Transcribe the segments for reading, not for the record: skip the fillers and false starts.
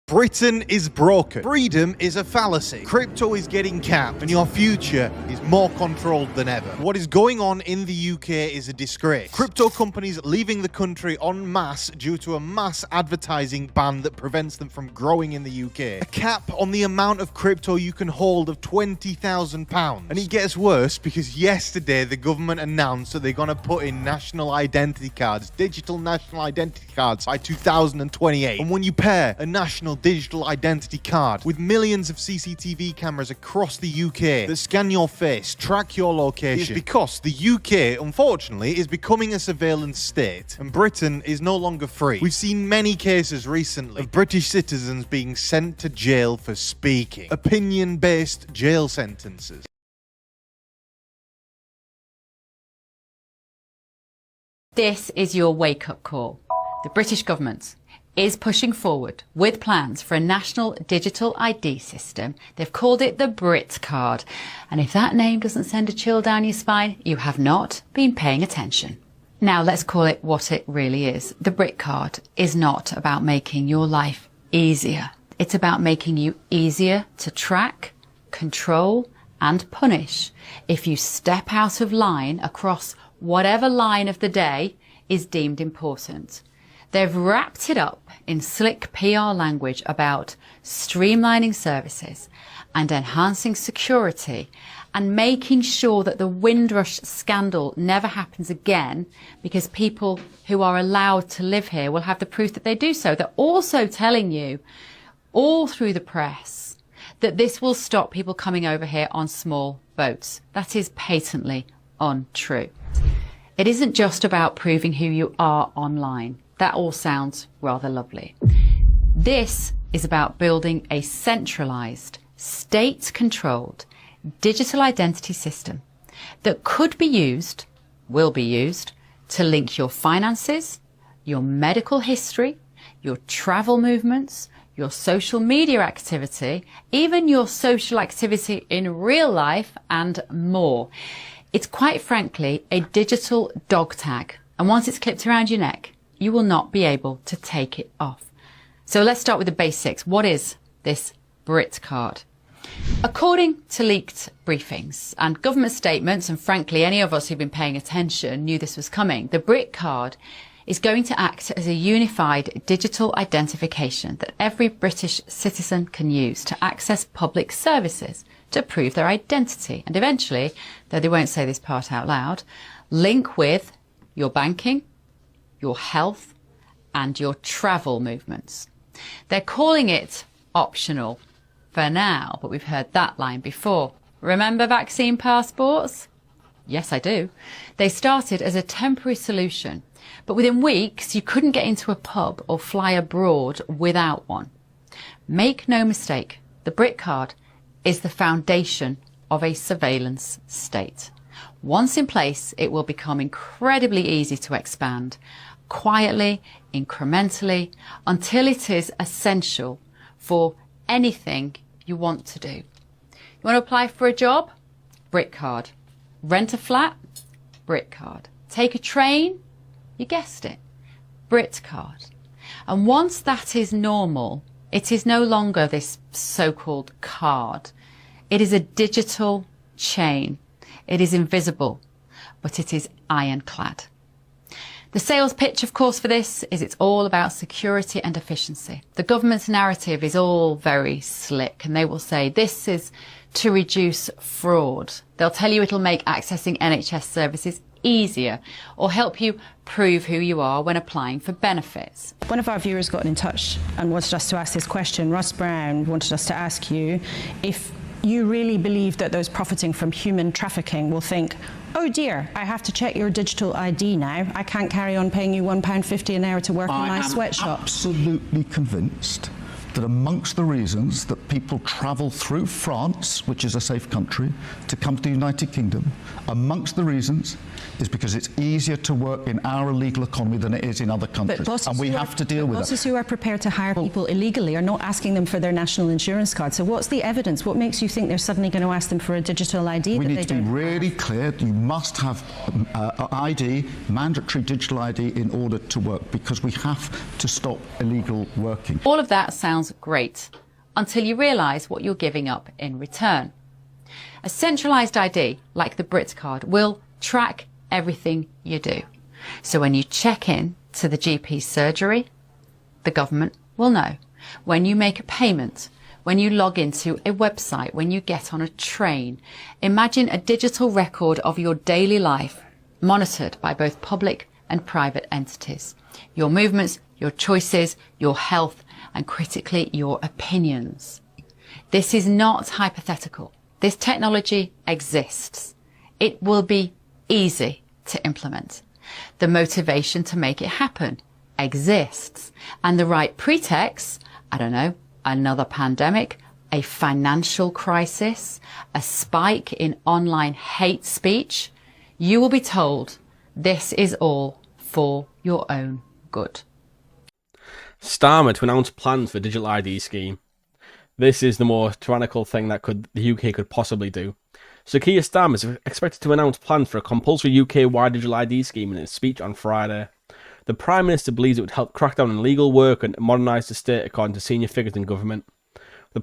Britain is broken. Freedom is a fallacy. Crypto is getting capped, and your future is more controlled than ever. What is going on in the UK is a disgrace. Crypto companies leaving the country en masse due to a mass advertising ban that prevents them from growing in the UK. A cap on the amount of crypto you can hold of £20,000. And it gets worse because yesterday the government announced that they're going to put in national identity cards, digital national identity cards by 2028. And when you pair a national digital identity card with millions of CCTV cameras across the UK that scan your face, track your location, it's because the UK, unfortunately, is becoming a surveillance state and Britain is no longer free. We've seen many cases recently of British citizens being sent to jail for speaking, opinion-based jail sentences. This is your wake-up call. The British government is pushing forward with plans for a national digital ID system. They've called it the Brit Card. And if that name doesn't send a chill down your spine, you have not been paying attention. Now let's call it what it really is. The Brit Card is not about making your life easier. It's about making you easier to track, control, and punish if you step out of line across whatever line of the day is deemed important. They've wrapped it up in slick PR language about streamlining services and enhancing security and making sure that the Windrush scandal never happens again because people who are allowed to live here will have the proof that they do so. They're also telling you all through the press that this will stop people coming over here on small boats. That is patently untrue. It isn't just about proving who you are online. That all sounds rather lovely. This is about building a centralized, state-controlled digital identity system that could be used, will be used, to link your finances, your medical history, your travel movements, your social media activity, even your social activity in real life, and more. It's quite frankly a digital dog tag, and once it's clipped around your neck, you will not be able to take it off. So let's start with the basics. What is this Brit Card? According to leaked briefings and government statements, and frankly any of us who've been paying attention knew this was coming, the Brit Card is going to act as a unified digital identification that every British citizen can use to access public services to prove their identity and eventually, though they won't say this part out loud, link with your banking, your health and your travel movements. They're calling it optional for now, but we've heard that line before. Remember vaccine passports? Yes, I do. They started as a temporary solution, but within weeks you couldn't get into a pub or fly abroad without one. Make no mistake, the Brit Card is the foundation of a surveillance state. Once in place, it will become incredibly easy to expand, quietly, incrementally, until it is essential for anything you want to do. You want to apply for a job? Brit Card. Rent a flat? Brit Card. Take a train? You guessed it. Brit Card. And once that is normal, it is no longer this so-called card. It is a digital chain. It is invisible, but it is ironclad. The sales pitch, of course, for this is it's all about security and efficiency. The government's narrative is all very slick, and they will say this is to reduce fraud. They'll tell you it'll make accessing NHS services easier or help you prove who you are when applying for benefits. One of our viewers got in touch and wanted us to ask this question. Russ Brown wanted us to ask you if you really believe that those profiting from human trafficking will think, oh dear, I have to check your digital ID now. I can't carry on paying you £1.50 an hour to work in my sweatshop. I am absolutely convinced that amongst the reasons that people travel through France, which is a safe country, to come to the United Kingdom, amongst the reasons is because it's easier to work in our illegal economy than it is in other countries. And we have to deal with that. Bosses who are prepared to hire people illegally are not asking them for their national insurance card. So what's the evidence? What makes you think they're suddenly going to ask them for a digital ID? We need to be really clear. You must have ID, mandatory digital ID, in order to work, because we have to stop illegal working. All of that sounds sounds great until you realise what you're giving up in return. A centralised ID, like the Brit Card, will track everything you do. So when you check in to the GP surgery, the government will know. When you make a payment, when you log into a website, when you get on a train, imagine a digital record of your daily life monitored by both public and private entities. Your movements, your choices, your health, and critically, your opinions. This is not hypothetical. This technology exists. It will be easy to implement. The motivation to make it happen exists. And the right pretext, I don't know, another pandemic, a financial crisis, a spike in online hate speech, you will be told this is all for your own good. Starmer to announce plans for digital ID scheme. This is the more tyrannical thing that the UK could possibly do. So Keir Starmer is expected to announce plans for a compulsory UK-wide digital ID scheme in his speech on Friday. The Prime Minister believes it would help crack down on illegal work and modernise the state, according to senior figures in government. The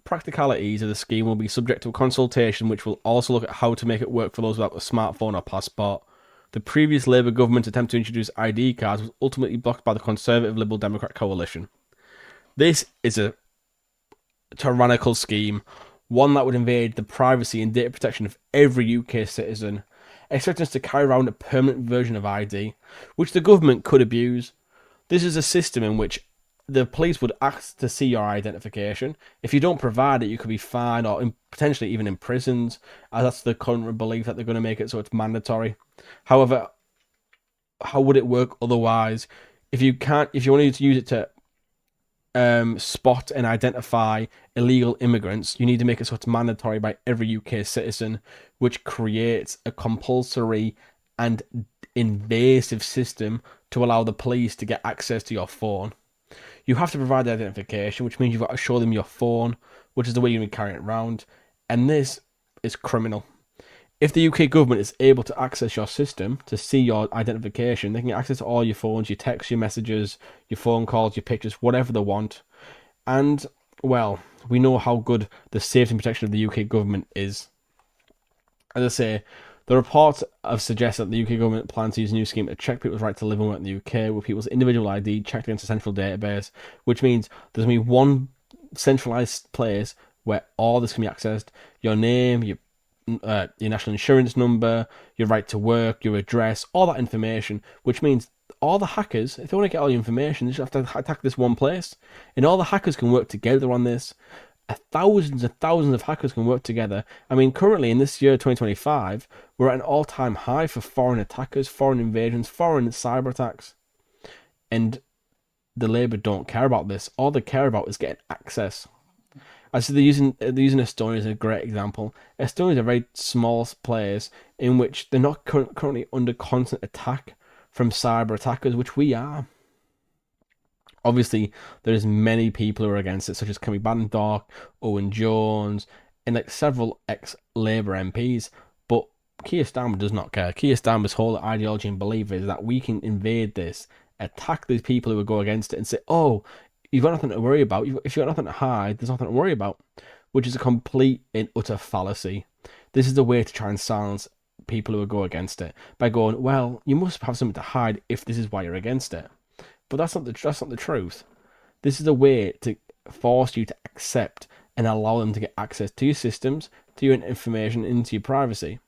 practicalities of the scheme will be subject to a consultation which will also look at how to make it work for those without a smartphone or passport. The previous Labour government's attempt to introduce ID cards was ultimately blocked by the Conservative Liberal Democrat coalition. This is a tyrannical scheme, one that would invade the privacy and data protection of every UK citizen, expecting us to carry around a permanent version of ID, which the government could abuse. This is a system in which the police would ask to see your identification. If you don't provide it, you could be fined or potentially even imprisoned, as that's the current belief that they're going to make it so it's mandatory. However, how would it work otherwise? If you wanted to use it to spot and identify illegal immigrants, you need to make it so it's mandatory by every UK citizen, which creates a compulsory and invasive system to allow the police to get access to your phone. You have to provide the identification, which means you've got to show them your phone, which is the way you're going to carry it around, and this is criminal. If the UK government is able to access your system to see your identification, they can get access to all your phones, your texts, your messages, your phone calls, your pictures, whatever they want. And, well, we know how good the safety and protection of the UK government is. As I say, the reports have suggested that the UK government plans to use a new scheme to check people's right to live and work in the UK, with people's individual ID checked against a central database, which means there's going to be one centralised place where all this can be accessed. Your name, your national insurance number, your right to work, your address, all that information, which means all the hackers, if they want to get all your information, they just have to attack this one place. And all the hackers can work together on this. Thousands and thousands of hackers can work together. I mean, currently in this year, 2025, we're at an all-time high for foreign attackers, foreign invasions, foreign cyber attacks. And the Labour don't care about this. All they care about is getting access. I see they're using Estonia as a great example. Estonia is a very small place in which they're not currently under constant attack from cyber attackers, which we are. Obviously, there's many people who are against it, such as Kemi Badenoch, Owen Jones, and like several ex-Labour MPs. But Keir Starmer does not care. Keir Starmer's whole ideology and belief is that we can invade this, attack these people who go against it, and say, "Oh, you've got nothing to worry about. If you've got nothing to hide, there's nothing to worry about," which is a complete and utter fallacy. This is the way to try and silence people who go against it by going, "Well, you must have something to hide if this is why you're against it." But that's not the truth. This is a way to force you to accept and allow them to get access to your systems, to your information, into your privacy.